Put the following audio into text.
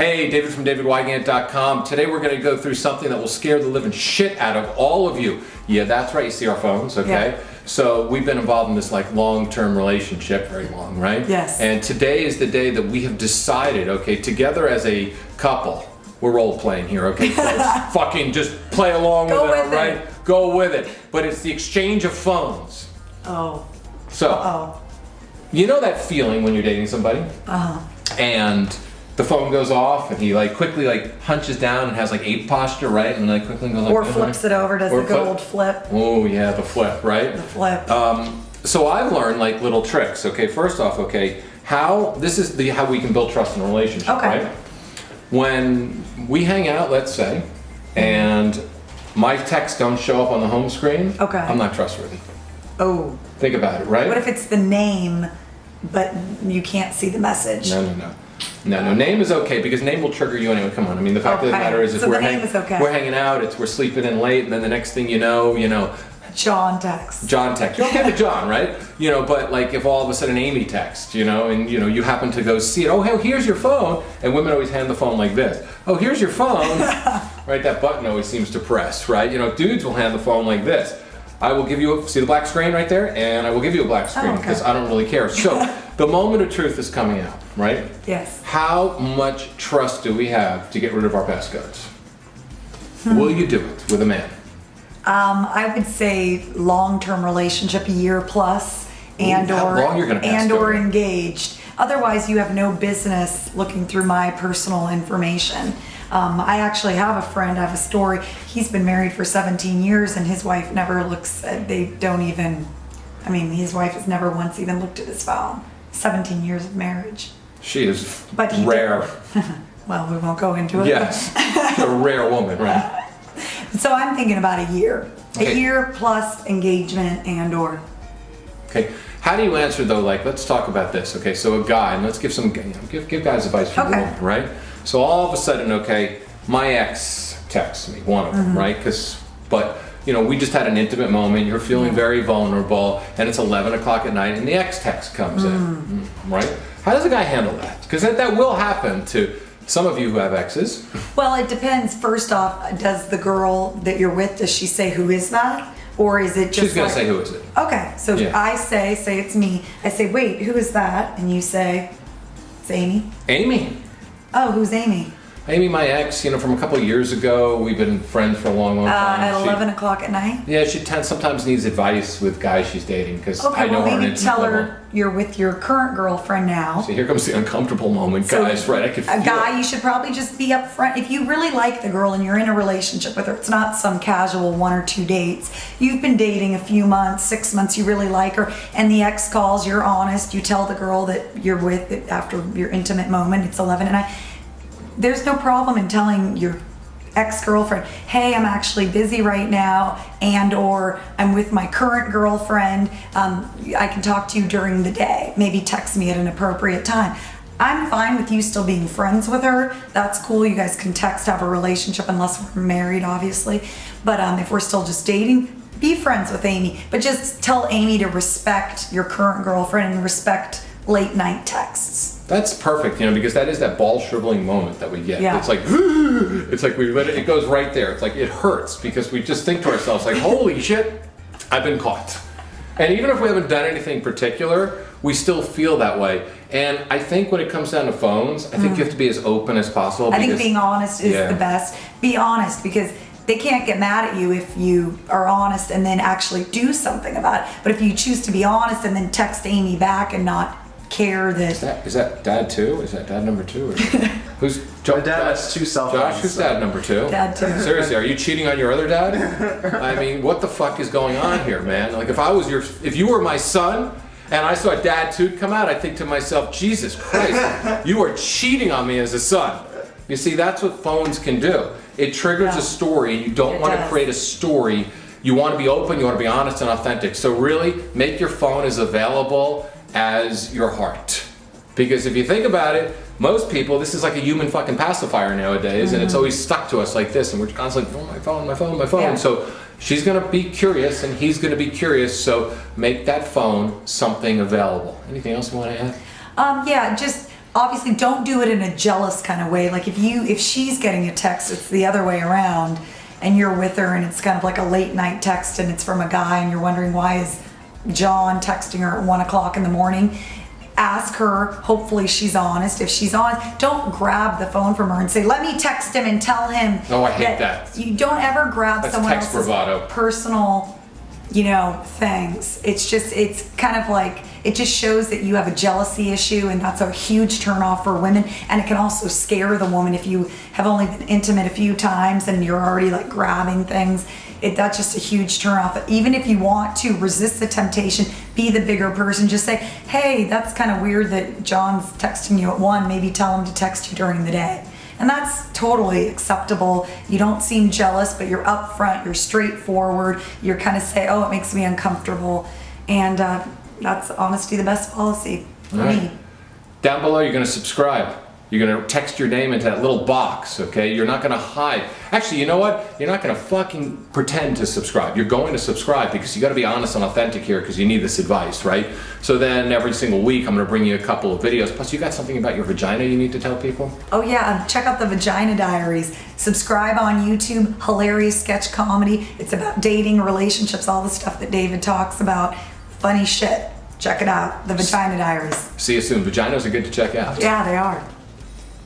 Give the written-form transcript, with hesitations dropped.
Hey, David from DavidWygant.com. Today we're going to go through something that will scare the living shit out of all of you. Yeah, that's right. You see our phones, okay? Yeah. So we've been involved in this like long-term relationship, very long, right? Yes. And today is the day that we have decided, okay, together as a couple, we're role-playing here, okay, folks? Fucking just play along with it, right? Go with it. But it's the exchange of phones. Oh. So, you know that feeling when you're dating somebody? Uh-huh. And the phone goes off and he like quickly like hunches down and has like ape posture, right? And like quickly goes like, or flips it over, does the good old flip. Oh yeah, the flip, right? The flip. So I've learned like little tricks. Okay, first off, okay, how we can build trust in a relationship, okay, right? When we hang out, let's say, and my texts don't show up on the home screen, okay, I'm not trustworthy. Oh. Think about it, right? What if it's the name, but you can't see the message? No, name is okay because name will trigger you anyway. Come on, I mean the fact of the matter is if we're hanging out, we're sleeping in late, and then the next thing you know, John texts. You're okay to John, right? But like if all of a sudden Amy texts, and you happen to go see it. Oh, hey, here's your phone, and women always hand the phone like this. Oh, here's your phone, right? That button always seems to press, right? Dudes will hand the phone like this. I will give you see the black screen right there, and I will give you a black screen because I don't really care. So the moment of truth is coming out, right? Yes. How much trust do we have to get rid of our passcodes? Will you do it with a man? I would say long-term relationship, a year plus, or engaged. Otherwise, you have no business looking through my personal information. I actually have a friend, I have a story. He's been married for 17 years and his wife never looks, his wife has never once even looked at his phone. 17 years of marriage. She is rare. Well, we won't go into it. Yes, she's a rare woman, right? So I'm thinking about a year. Okay. A year plus engagement and/or. Okay. How do you answer though? Like, let's talk about this. Okay, so a guy, and let's give give guys advice for the woman, right? So all of a sudden, okay, my ex texts me, one of them, right? But we just had an intimate moment. You're feeling very vulnerable, and it's 11 o'clock at night, and the ex text comes in, right? How does a guy handle that? Because that will happen to some of you who have exes. Well, it depends. First off, does the girl that you're with, does she say who is that? Or is it just She's going to say who is it. Okay, so I say it's me. I say, wait, who is that? And you say, it's Amy. Amy. Oh, who's Amy? Amy, my ex, from a couple of years ago. We've been friends for a long time. At 11 o'clock at night? Yeah, she sometimes needs advice with guys she's dating because I know her maybe tell her you're with your current girlfriend now. See, here comes the uncomfortable moment, guys. Right, I could feel a guy, you should probably just be upfront. If you really like the girl and you're in a relationship with her, it's not some casual 1 or 2 dates. You've been dating a few months, 6 months, you really like her, and the ex calls, you're honest, you tell the girl that you're with after your intimate moment, it's 11 at night. There's no problem in telling your ex-girlfriend, hey, I'm actually busy right now, or I'm with my current girlfriend. I can talk to you during the day. Maybe text me at an appropriate time. I'm fine with you still being friends with her. That's cool. You guys can text, have a relationship, unless we're married, obviously. But if we're still just dating, be friends with Amy. But just tell Amy to respect your current girlfriend and respect late night texts. That's perfect, because that is that ball shriveling moment that we get. Yeah. It's like it goes right there. It's like it hurts because we just think to ourselves like, holy shit, I've been caught. And even if we haven't done anything particular, we still feel that way. And I think when it comes down to phones, I think you have to be as open as possible. I think being honest is the best. Be honest because they can't get mad at you if you are honest and then actually do something about it. But if you choose to be honest and then text Amy back and not care that... Is that dad two? Is that dad number two? Or who's my dad has 2 cell phones. Josh, who's dad number 2? Dad 2. Seriously, are you cheating on your other dad? I mean, what the fuck is going on here, man? Like if you were my son and I saw dad 2 come out, I'd think to myself, Jesus Christ, you are cheating on me as a son. You see, that's what phones can do. It triggers a story, and you don't want to create a story. You want to be open, you want to be honest and authentic. So really, make your phone as available as your heart. Because if you think about it, most people, this is like a human fucking pacifier nowadays, and it's always stuck to us like this, and we're constantly, oh, my phone. Yeah. So she's gonna be curious, and he's gonna be curious, so make that phone something available. Anything else you want to add? Yeah, just obviously don't do it in a jealous kind of way. Like if she's getting a text, it's the other way around, and you're with her and it's kind of like a late night text and it's from a guy and you're wondering why is John texting her at 1 o'clock in the morning. Ask her, hopefully she's honest. If she's honest, don't grab the phone from her and say, let me text him and tell him. Oh, I hate that. You don't ever grab That's someone text else's bravado. personal, things. It's kind of like, it just shows that you have a jealousy issue, and that's a huge turnoff for women. And it can also scare the woman if you have only been intimate a few times and you're already like grabbing things. That's just a huge turnoff. Even if you want to resist the temptation, be the bigger person. Just say, hey, that's kind of weird that John's texting you at 1. Maybe tell him to text you during the day. And that's totally acceptable. You don't seem jealous, but you're upfront, you're straightforward. You're kind of say, oh, it makes me uncomfortable. And that's honesty, the best policy for me. Down below, you're going to subscribe. You're going to text your name into that little box, okay? You're not going to hide. Actually, you know what? You're not going to fucking pretend to subscribe. You're going to subscribe because you got to be honest and authentic here because you need this advice, right? So then every single week, I'm going to bring you a couple of videos. Plus, you got something about your vagina you need to tell people? Oh yeah, check out the Vagina Diaries. Subscribe on YouTube, hilarious sketch comedy. It's about dating, relationships, all the stuff that David talks about. Funny shit. Check it out, the Vagina Diaries. See you soon. Vaginas are good to check out. Yeah, they are.